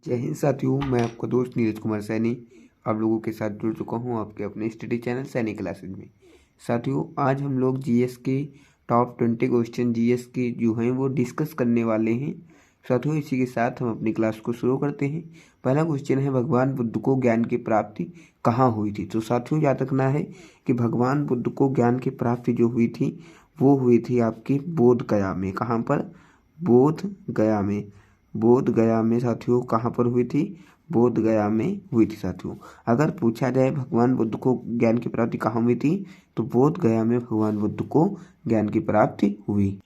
जय हिंद साथियों, मैं आपका दोस्त नीरज कुमार सैनी आप लोगों के साथ जुड़ चुका हूं आपके अपने स्टडी चैनल सैनी क्लासेज में। साथियों, आज हम लोग जीएस के टॉप 20 क्वेश्चन जीएस के जो हैं वो डिस्कस करने वाले हैं। साथियों, इसी के साथ हम अपनी क्लास को शुरू करते हैं। पहला क्वेश्चन है, भगवान बुद्ध को ज्ञान की प्राप्ति कहाँ हुई थी। तो साथियों, याद रखना है कि भगवान बुद्ध को ज्ञान की प्राप्ति जो हुई थी वो हुई थी आपकी बोध गया में। कहाँ पर? बोध गया में। बोध गया में साथियों कहाँ पर हुई थी? बोध गया में हुई थी। साथियों, अगर पूछा जाए भगवान बुद्ध को ज्ञान की प्राप्ति कहाँ हुई थी तो बोध गया में भगवान बुद्ध को ज्ञान की प्राप्ति हुई।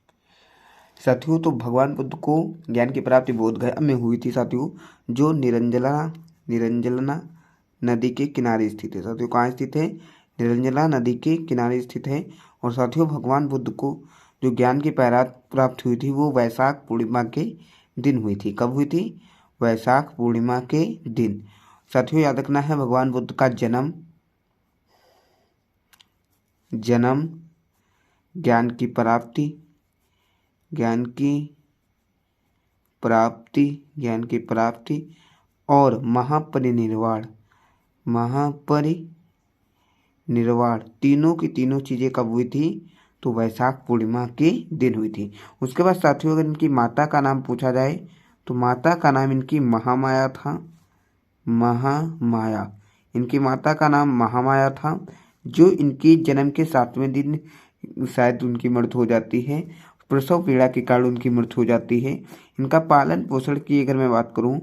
साथियों, तो भगवान बुद्ध को ज्ञान की प्राप्ति बोध गया में हुई थी साथियों, जो निरंजला नदी के किनारे स्थित है। साथियों, कहाँ स्थित है? निरंजला नदी के किनारे स्थित है। और साथियों, भगवान बुद्ध को जो ज्ञान की प्राप्ति हुई थी वो वैशाख पूर्णिमा के दिन हुई थी। कब हुई थी? वैशाख पूर्णिमा के दिन। साथियों, याद रखना है भगवान बुद्ध का जन्म ज्ञान की प्राप्ति और महापरिनिर्वाण तीनों की तीनों चीजें कब हुई थी? तो वैशाख पूर्णिमा के दिन हुई थी। उसके बाद साथियों, अगर इनकी माता का नाम पूछा जाए तो माता का नाम इनकी महामाया था। महामाया, इनकी माता का नाम महामाया था, जो इनकी जन्म के 7वें दिन शायद उनकी मृत्यु हो जाती है। प्रसव पीड़ा के कारण उनकी मृत्यु हो जाती है। इनका पालन पोषण की अगर मैं बात करूं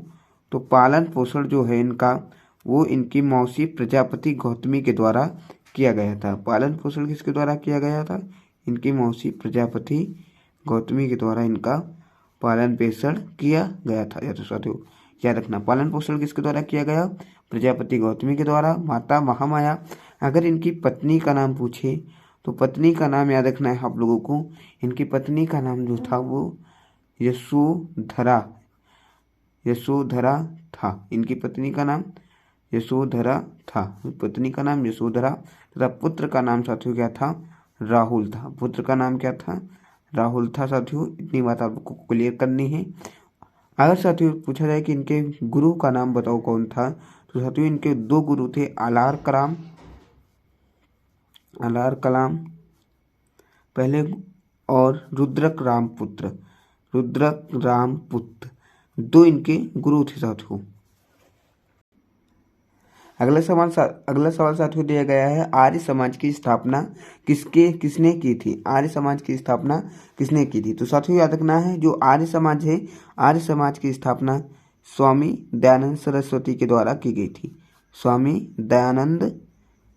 तो पालन पोषण जो है इनका वो इनकी मौसी प्रजापति गौतमी के द्वारा किया गया था। पालन पोषण किसके द्वारा किया गया था? इनकी मौसी प्रजापति गौतमी के द्वारा इनका पालन पोषण किया गया था। या तो साथियों याद रखना, पालन पोषण किसके द्वारा किया गया? प्रजापति गौतमी के द्वारा। माता महामाया। अगर इनकी पत्नी का नाम पूछे तो पत्नी का नाम याद रखना है आप लोगों को। इनकी पत्नी का नाम जो था वो यशोधरा था। इनकी पत्नी का नाम यशोधरा था। पत्नी का नाम यशोधरा तथा पुत्र का नाम साथियों क्या था? राहुल था। पुत्र का नाम क्या था? राहुल था। साथियों, इतनी बात आपको क्लियर करनी है। अगर साथियों पूछा जाए कि इनके गुरु का नाम बताओ कौन था, तो साथियों इनके दो गुरु थे, आलार कलाम पहले और रुद्रक राम पुत्र दो इनके गुरु थे साथियों। अगला सवाल साथियों दिया गया है, आर्य समाज की स्थापना किसने की थी? आर्य समाज की स्थापना किसने की थी? तो साथियों याद रखना है, जो आर्य समाज है, आर्य समाज की स्थापना स्वामी दयानंद सरस्वती के द्वारा की गई थी। स्वामी दयानंद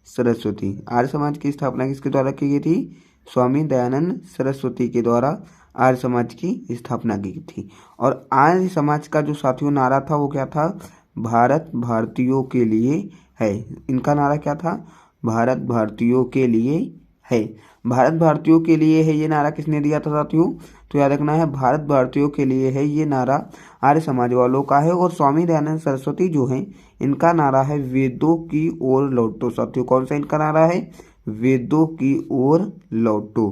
सरस्वती। आर्य समाज की स्थापना किसके द्वारा की गई थी? स्वामी दयानंद सरस्वती के द्वारा आर्य समाज की स्थापना की गई थी। और आर्य समाज का जो साथियों नारा था वो क्या था? भारत भारतीयों के लिए है। इनका नारा क्या था? भारत भारतीयों के लिए है। भारत भारतीयों के लिए है, ये नारा किसने दिया था साथियों? तो याद रखना है, भारत भारतीयों के लिए है, ये नारा आर्य समाज वालों का है। और स्वामी दयानंद सरस्वती जो हैं, इनका नारा है वेदों की ओर लौटो। साथियों, कौन सा इनका नारा है? वेदों की ओर लौटो।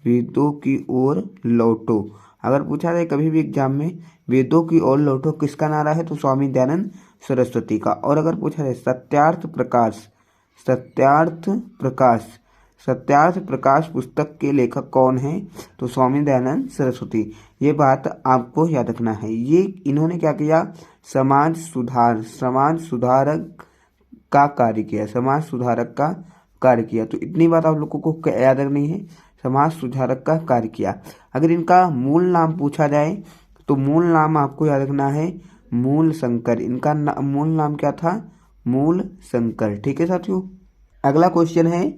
वेदों की ओर लौटो। अगर पूछा जाए कभी भी एग्जाम में वेदों की ओर लौटो किसका नारा है, तो स्वामी दयानंद सरस्वती का। और अगर पूछा जाए सत्यार्थ प्रकाश पुस्तक के लेखक कौन है, तो स्वामी दयानंद सरस्वती। ये बात आपको याद रखना है। ये इन्होंने क्या किया? समाज सुधारक का कार्य किया। समाज सुधारक का कार्य किया। तो इतनी बात आप लोगों को याद रखनी है, समाज सुधारक का कार्य किया। अगर इनका मूल नाम पूछा जाए तो मूल नाम आपको याद रखना है मूल शंकर। इनका मूल नाम क्या था? मूल शंकर। ठीक है साथियों। अगला क्वेश्चन है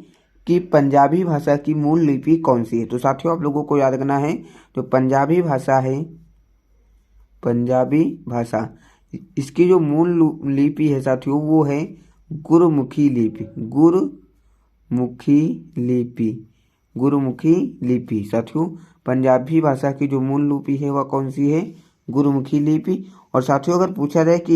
कि पंजाबी भाषा की मूल लिपि कौन सी है। तो साथियों आप लोगों को याद रखना है, जो पंजाबी भाषा है, पंजाबी भाषा, इसकी जो मूल लिपि है साथियों वो है गुरुमुखी लिपि। साथियों, पंजाबी भाषा की जो मूल लिपि है वह कौन सी है? गुरुमुखी लिपि। और साथियों अगर पूछा जाए कि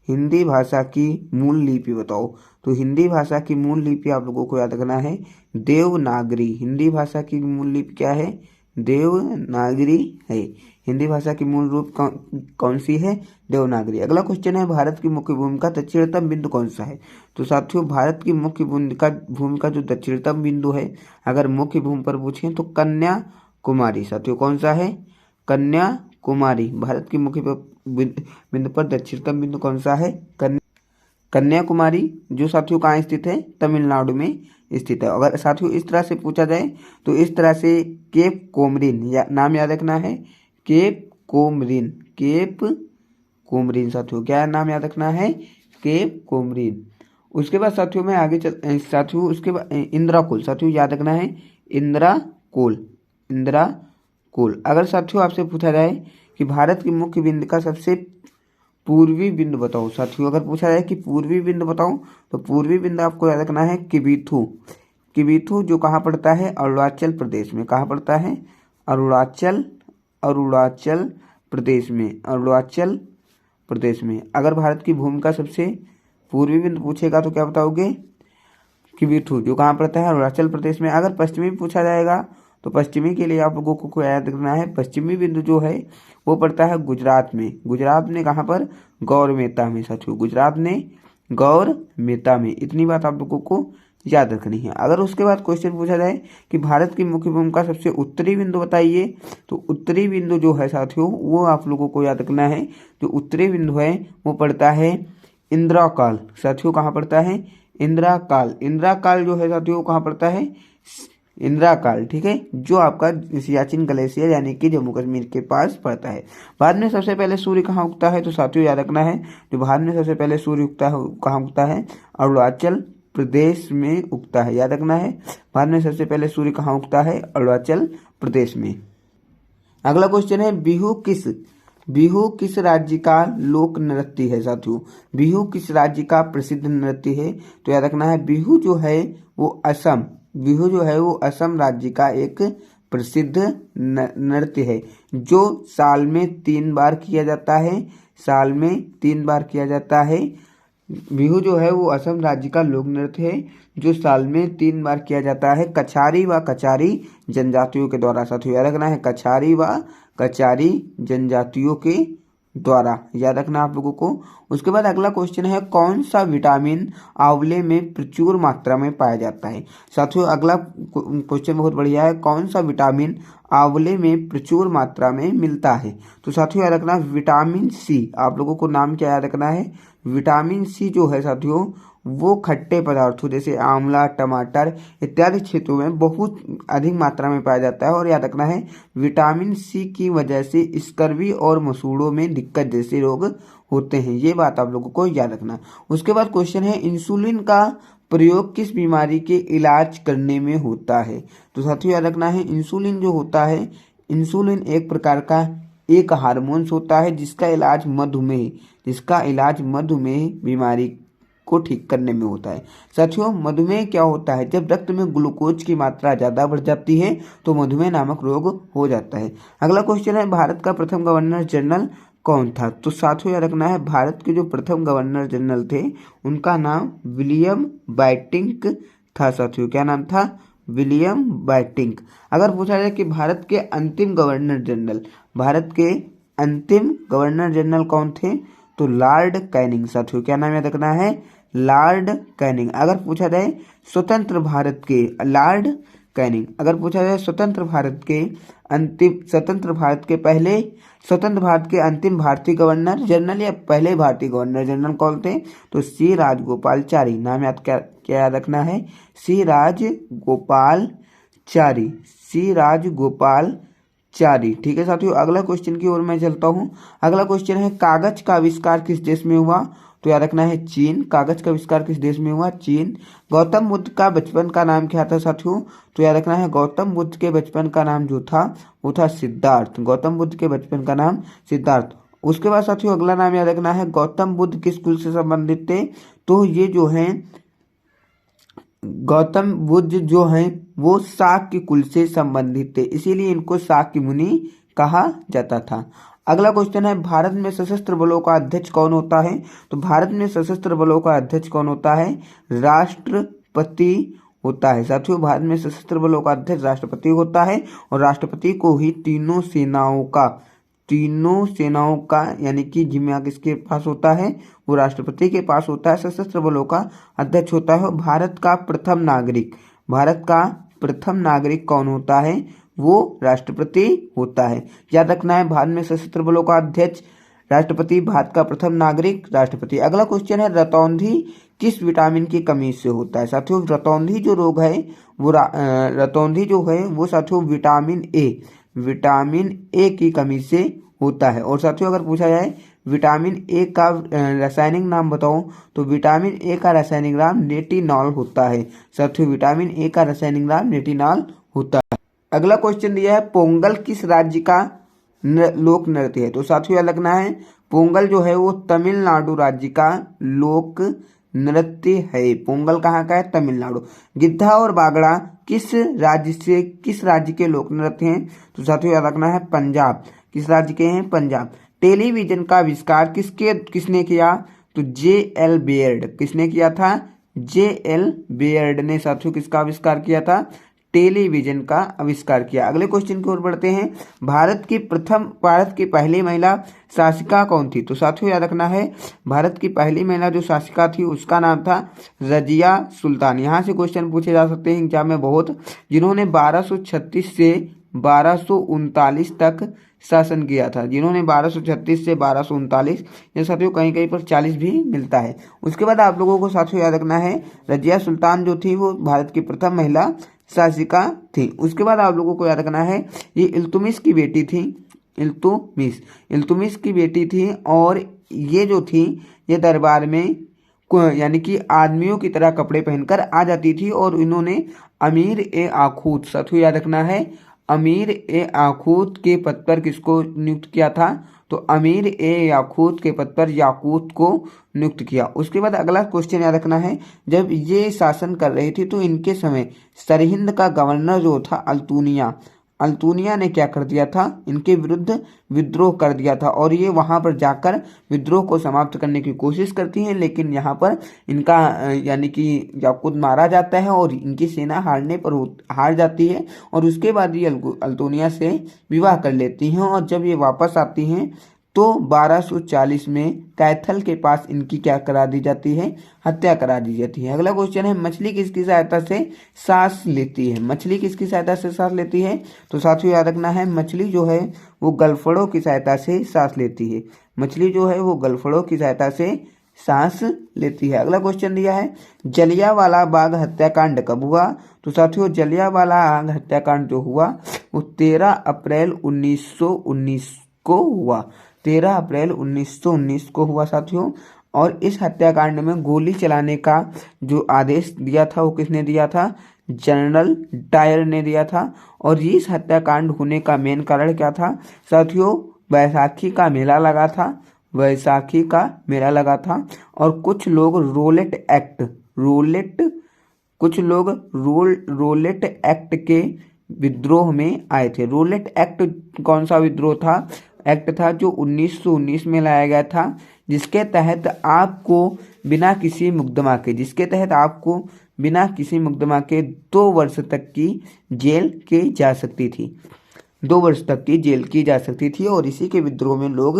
हिंदी भाषा की मूल लिपि बताओ, तो हिंदी भाषा की मूल लिपि आप लोगों को याद रखना है देवनागरी। हिंदी भाषा की मूल लिपि क्या है? देवनागरी है। हिंदी भाषा की मूल रूप कौन सी है? देवनागरी। अगला क्वेश्चन है भारत की मुख्य भूमिका दक्षिणतम बिंदु कौन सा है? तो साथियों भारत की मुख्य भूमिका जो दक्षिणतम बिंदु है, अगर मुख्य भूमि पर पूछें तो कन्याकुमारी। साथियों कौन सा है? कन्याकुमारी। भारत की मुख्य बिंदु पर दक्षिणतम बिंदु कौन सा है? कन्याकुमारी, जो साथियों कहाँ स्थित है? तमिलनाडु में स्थित है। अगर साथियों इस तरह से पूछा जाए तो इस तरह से केप कोमरिन नाम याद रखना है। केप कोमरिन साथियों क्या नाम याद रखना है? केप कोमरिन। उसके बाद साथियों में आगे साथियों उसके बाद इंदिराकोल साथियों याद रखना है। इंदिराकोल। अगर साथियों आपसे पूछा जाए कि भारत की मुख्य बिंदु का सबसे पूर्वी बिंदु बताओ, साथियों अगर पूछा जाए कि पूर्वी बिंदु बताओ तो पूर्वी बिंदु आपको याद रखना है किबिथु, जो कहाँ पड़ता है? अरुणाचल प्रदेश में। कहाँ पड़ता है? अरुणाचल प्रदेश में। अगर भारत की भूमि का सबसे पूर्वी बिंदु पूछेगा तो क्या बताओगे? किबिथु, जो कहाँ पड़ता है? अरुणाचल प्रदेश में। अगर पश्चिमी पूछा जाएगा तो पश्चिमी के लिए आप लोगों को याद रखना है, पश्चिमी बिंदु जो है वो पड़ता है गुजरात में। कहाँ पर? गौरमेता में साथियों। गुजरात ने गौरमेता में। इतनी बात आप लोगों को याद रखनी है। अगर उसके बाद क्वेश्चन पूछा जाए कि भारत की मुख्य भूमि का सबसे उत्तरी बिंदु बताइए, तो उत्तरी बिंदु जो है साथियों वो आप लोगों को याद रखना है। जो उत्तरी बिंदु है वो पड़ता है इंदिराकाल। साथियों कहाँ पड़ता है? इंदिराकाल जो है साथियों कहाँ पड़ता है? इंदिराकाल, ठीक है, जो आपका सियाचिन ग्लेशियर यानी कि जम्मू कश्मीर के पास पड़ता है। भारत में सबसे पहले सूर्य कहाँ उगता है? तो साथियों याद रखना है, जो भारत में सबसे पहले सूर्य कहाँ उगता है? अरुणाचल प्रदेश में उगता है। याद रखना है, भारत में सबसे पहले सूर्य कहाँ उगता है? अरुणाचल प्रदेश में। अगला क्वेश्चन है बिहू किस राज्य का लोक नृत्य है? साथियों बिहू किस राज्य का प्रसिद्ध नृत्य है? तो याद रखना है बिहू जो है वो असम राज्य का एक प्रसिद्ध नृत्य है, जो साल में 3 बार किया जाता है। बिहू जो है वो असम राज्य का लोक नृत्य है जो साल में 3 बार किया जाता है कछारी व कचारी जनजातियों के द्वारा। साथियों याद रखना है, कछारी व कचारी जनजातियों के द्वारा, याद रखना आप लोगों को। उसके बाद अगला क्वेश्चन है कौन सा विटामिन आंवले में प्रचुर मात्रा में पाया जाता है? साथियों अगला क्वेश्चन बहुत बढ़िया है, कौन सा विटामिन आंवले में प्रचुर मात्रा में मिलता है? तो साथियों याद रखना विटामिन सी। आप लोगों को नाम क्या याद रखना है? विटामिन सी जो है साथियों वो खट्टे पदार्थों जैसे आंवला, टमाटर इत्यादि क्षेत्रों में बहुत अधिक मात्रा में पाया जाता है। और याद रखना है विटामिन सी की वजह से स्कर्वी और मसूड़ों में दिक्कत जैसे रोग होते हैं। ये बात आप लोगों को याद रखना। उसके बाद क्वेश्चन है इंसुलिन का प्रयोग किस बीमारी के इलाज करने में होता है? तो साथियों याद रखना है इंसुलिन जो होता है, इंसुलिन एक प्रकार का एक हार्मोन्स होता है जिसका इलाज मधुमेह बीमारी को ठीक करने में होता है। साथियों मधुमेह क्या होता है? जब रक्त में ग्लूकोज की मात्रा ज़्यादा बढ़ जाती है तो मधुमेह नामक रोग हो जाता है। अगला क्वेश्चन है भारत का प्रथम गवर्नर जनरल कौन था? तो साथियों याद रखना है भारत के जो प्रथम गवर्नर जनरल थे उनका नाम विलियम बेंटिंक था। साथियों क्या नाम था? William Bentinck. अगर पूछा जाए कि भारत के अंतिम गवर्नर जनरल कौन थे? तो लॉर्ड कैनिंग। साथियों क्या नाम याद रखना है? Lord Canning. अगर पूछा जाए स्वतंत्र भारत के लॉर्ड कैनिंग। अगर पूछा जाए स्वतंत्र भारत के अंतिम भारतीय गवर्नर जनरल या पहले भारतीय गवर्नर जनरल कौन थे? तो सी राजगोपालचारी। नाम क्या याद रखना है? सी राजगोपालचारी। ठीक है साथियों, अगला क्वेश्चन की ओर मैं चलता हूँ। अगला क्वेश्चन है कागज का आविष्कार किस देश में हुआ? तो याद रखना है चीन। कागज का आविष्कार किस देश में हुआ? चीन। गौतम बुद्ध का बचपन का नाम क्या था साथियों? तो याद रखना है गौतम बुद्ध के बचपन का नाम जो था वो था सिद्धार्थ। गौतम बुद्ध के बचपन का नाम सिद्धार्थ। उसके बाद साथियों अगला नाम याद रखना है गौतम बुद्ध किस कुल से संबंधित थे? तो ये जो है गौतम बुद्ध जो हैं वो शाक्य कुल से संबंधित थे, इसीलिए इनको शाक्य मुनि कहा जाता था। अगला क्वेश्चन है भारत में सशस्त्र बलों का अध्यक्ष कौन होता है? तो भारत में सशस्त्र बलों का अध्यक्ष कौन होता है? राष्ट्रपति होता है। साथियों भारत में सशस्त्र बलों का अध्यक्ष राष्ट्रपति होता है और राष्ट्रपति को ही तीनों सेनाओं का तीनों सेनाओं का यानी कि जिम्मा किसके पास होता है, वो राष्ट्रपति के पास होता है। सशस्त्र बलों का अध्यक्ष होता है। भारत का प्रथम नागरिक कौन होता है, वो राष्ट्रपति होता है। याद रखना है, भारत में सशस्त्र बलों का अध्यक्ष राष्ट्रपति, भारत का प्रथम नागरिक राष्ट्रपति। अगला क्वेश्चन है, रतौंधी किस विटामिन की कमी से होता है। साथियों रतौंधी जो रोग है वो रतौंधी जो है वो साथियों विटामिन ए की कमी से होता है। और साथियों अगर पूछा जाए विटामिन ए का रासायनिक नाम बताओ, तो विटामिन ए का रासायनिक नाम रेटिनॉल होता है। साथियों विटामिन ए का रासायनिक नाम रेटिनॉल होता है। अगला क्वेश्चन दिया है, पोंगल किस राज्य का लोक नृत्य है। तो साथियों याद रखना है, पोंगल जो है वो तमिलनाडु राज्य का लोक नृत्य है। पोंगल कहाँ का है, तमिलनाडु। गिद्धा और बागड़ा किस राज्य के लोक नृत्य हैं। तो साथियों याद रखना है, पंजाब। किस राज्य के हैं, पंजाब। टेलीविजन का आविष्कार किसने किया, तो जे.एल. बेयर्ड। किसने किया था, जे.एल. बेयर्ड ने साथियों किसका आविष्कार किया था, टेलीविजन का आविष्कार किया। अगले क्वेश्चन की ओर बढ़ते हैं, भारत की पहली महिला शासिका कौन थी। तो साथियों याद रखना है, भारत की पहली महिला जो शासिका थी उसका नाम था रजिया सुल्तान। यहाँ से क्वेश्चन पूछे जा सकते हैं एग्जाम में बहुत, जिन्होंने 1236 से 1239 तक शासन किया था। जिन्होंने 1236 से 1239, ये साथियों कहीं कहीं पर 40 भी मिलता है। उसके बाद आप लोगों को साथियों याद रखना है, रजिया सुल्तान जो थी वो भारत की प्रथम महिला शासिका थी। उसके बाद आप लोगों को याद रखना है, ये इल्तुतमिश की बेटी थी। इल्तुतमिश की बेटी थी और ये जो थी ये दरबार में यानी कि आदमियों की तरह कपड़े पहनकर आ जाती थी। और इन्होंने अमीर ए आखूत, साथियों याद रखना है, अमीर ए आखूत के पद पर किसको नियुक्त किया था, तो अमीर ए याकूत के पद पर याकूत को नियुक्त किया। उसके बाद अगला क्वेश्चन याद रखना है, जब ये शासन कर रही थी तो इनके समय सरहिंद का गवर्नर जो था अल्तूनिया ने क्या कर दिया था, इनके विरुद्ध विद्रोह कर दिया था। और ये वहां पर जाकर विद्रोह को समाप्त करने की कोशिश करती हैं, लेकिन यहाँ पर इनका यानी कि याकूत मारा जाता है और इनकी सेना हारने पर हार जाती है। और उसके बाद ये अल्तूनिया से विवाह कर लेती हैं। और जब ये वापस आती हैं तो 1240 में कैथल के पास इनकी क्या करा दी जाती है, हत्या करा दी जाती है। अगला क्वेश्चन है, मछली किसकी सहायता से सांस लेती है। मछली किसकी सहायता से सांस लेती है, तो साथियों याद रखना है, मछली जो है वो गलफड़ों की सहायता से सांस लेती है। मछली जो है वो गलफड़ों की सहायता से सांस लेती है। अगला क्वेश्चन दिया है, जलियांवाला बाग हत्याकांड कब हुआ। तो साथियों जलियांवाला बाग हत्याकांड जो हुआ वो 13 अप्रैल 1919 को हुआ। 13 अप्रैल 1919 को हुआ साथियों। और इस हत्याकांड में गोली चलाने का जो आदेश दिया था वो किसने दिया था, जनरल डायर ने दिया था। और इस हत्याकांड होने का मेन कारण क्या था साथियों, बैसाखी का मेला लगा था। और कुछ लोग रोलेट एक्ट के विद्रोह में आए थे। रोलेट एक्ट कौन सा विद्रोह था, एक्ट था जो 1919 में लाया गया था, जिसके तहत आपको बिना किसी मुकदमा के 2 वर्ष तक की जेल की जा सकती थी। 2 वर्ष तक की जेल की जा सकती थी और इसी के विद्रोह में लोग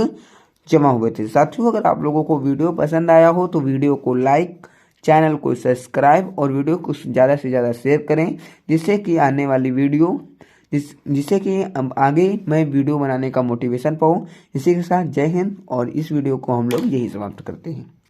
जमा हुए थे। साथियों अगर आप लोगों को वीडियो पसंद आया हो तो वीडियो को लाइक, चैनल को सब्सक्राइब और वीडियो को ज़्यादा से ज़्यादा शेयर करें, जिससे कि आने वाली वीडियो जिससे कि आगे मैं वीडियो बनाने का मोटिवेशन पाऊँ। इसी के साथ जय हिंद, और इस वीडियो को हम लोग यही समाप्त करते हैं।